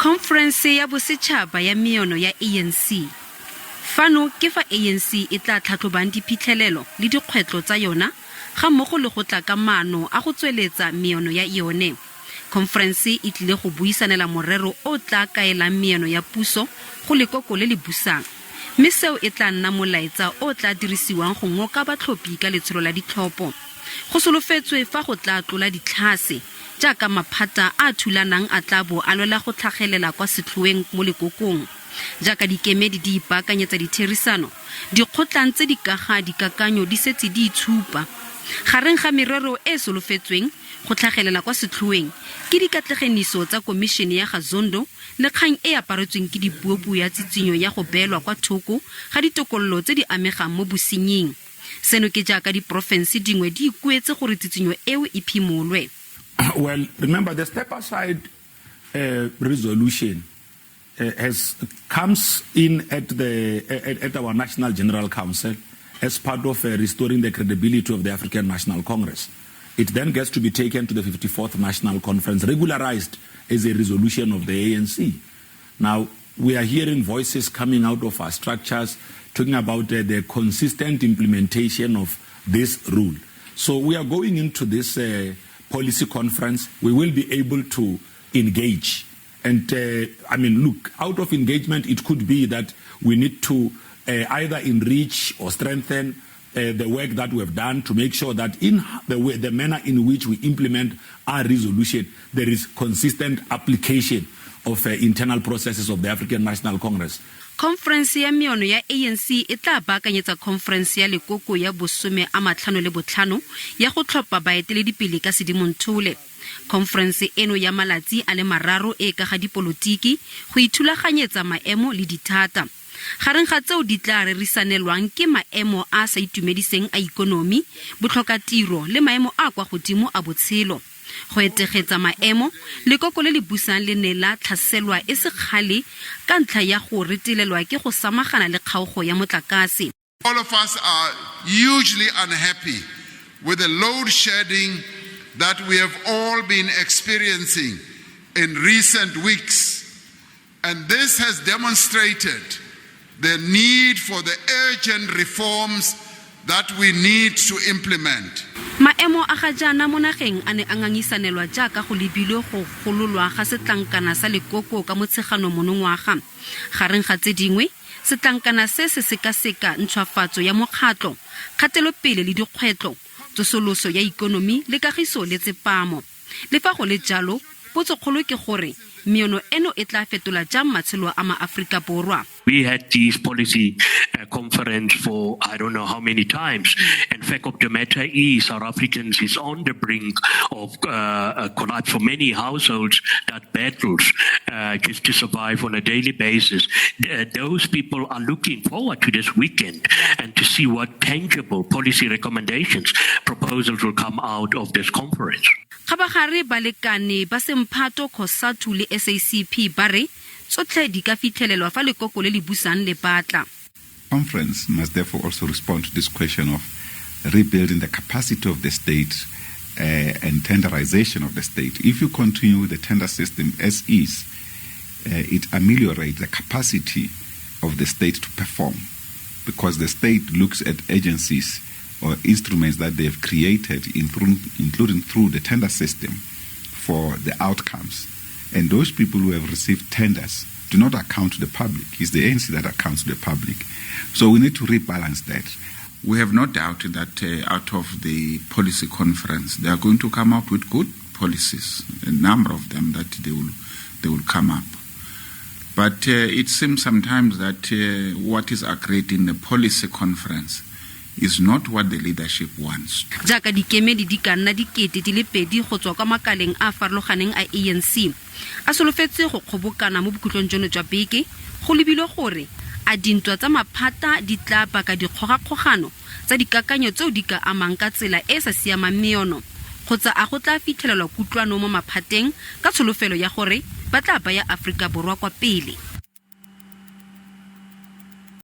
Khonferense ya bosetšhaba ya meono ya ANC. Fano ke fa ANC e tla tlhatlhobang diphitlhelelo le dikgwetlo tsa yona ga mmogo le go tla ka maano a go tsweletsa meono ya yone. Khonferense e tlile go buisanela morero o tla kaelang meono ya puso go lekoko le le busang. Mme seo e tla nna molaetsa o tla dirisiwang go ngoka batlhophi ka letsholo la ditlhopho. Go solofetswe fa go tla tlola ditlhase jaaka maphata a thulanang a tla bo a lwela go tlhagelela kwa setlhoeng mo lekokong. Jaaka dikemedi di ipaakanyetsa ditherisano, dikgotlang tse di kaga dikakanyo di setse di itshupa. Gareng ga merero e solofetsweng go tlhagelela kwa setlhoeng ke dikatlegeniso tsa komishene ya Gazondo le kgang e aparetsweng ke dipuopuo ya tsitsinyo ya go beelwa kwa thoko ga ditokololo tse di amegang mo bosenying. Seno ke jaaka diprofense dingwe di ikuetse gore tsitsinyo eo e phimolwe. Well, remember the step-aside resolution comes in at our National General Council as part of restoring the credibility of the African National Congress. It then gets to be taken to the 54th National Conference, regularized as a resolution of the ANC. Now, we are hearing voices coming out of our structures talking about the consistent implementation of this rule. So we are going into this policy conference. We will be able to engage. And look, out of engagement, it could be that we need to either enrich or strengthen the work that we have done to make sure that in the manner in which we implement our resolution, there is consistent application of internal processes of the African National Congress. Khonferense ya meono ya ANC e tla baakanyetsa khonferense ya lekoko ya bosome a matlhano le botlhano ya go tlhopha baeteledipele ka Sedimonthole. Khonferense eno ya malatsi a le mararo e ka ga dipolotiki go ithulaganyetsa maemo le dithata. Gareng ga tseo di tla rerisanelwang ke maemo a sa itumediseng a ikonomi, botlhokatiro le maemo a kwa godimo a botshelo. Go etegetsa maemo, lekoko le le busang le ne la tlhaselwa e se kgale ka ntlha ya go retelelwa ke go samagana le kgaogo ya motlakase. All of us are hugely unhappy with the load shedding that we have all been experiencing in recent weeks. And this has demonstrated the need for the urgent reforms that we need to implement. Maemo a ga jana mo nageng a ne a ngangisanelwa jaaka go lebile go gololwa ga setlankana sa lekoko ka motshegano monongwaga. Gareng ga tse dingwe, setlankana se se sekaseka ntshwafatso ya mokgatlo, kgatelopele le dikgwetlo, tsosoloso ya ikonomi le kagiso le tsepamo. Le fa go le jalo, potsokgolo ke gore meono eno e tla fetola jang matshelo a ma-Afrika Borwa. We had this policy conference for I don't know how many times. And fact of the matter is South Africans is on the brink of collapse for many households that battles just to survive on a daily basis. Those people are looking forward to this weekend and to see what tangible policy recommendations, proposals will come out of this conference. Gabagare balekane ba Semphato Khosatu le SABC bare otlhe di ka fitlhelelwa fa lekoko le le busang le batla. Conference must therefore also respond to this question of rebuilding the capacity of the state and tenderization of the state. If you continue with the tender system as is, it ameliorates the capacity of the state to perform, because the state looks at agencies or instruments that they have created, including through the tender system, for the outcomes. And those people who have received tenders do not account to the public. It's the ANC that accounts to the public. So we need to rebalance that. We have no doubt that out of the policy conference, they are going to come up with good policies, a number of them that they will come up. But it seems sometimes that what is agreed in the policy conference is not what the leadership wants. Jaaka dikemedi di ka nna dikete di le pedi go tswa kwa makaleng a farologaneng a ANC a solofetse go kgobokana mo bokhutlong jono jwa beke go lebile gore a dintwa tsa maphata di tla baka dikgogakgogano tsa dikakanyo tseo di ka amang ka tsela e sa siamang meono kgotsa a go tla fitlhelelwa kutlwano mo maphateng ka tsholofelo ya gore ba tla baya Afrika Borwa kwa pele.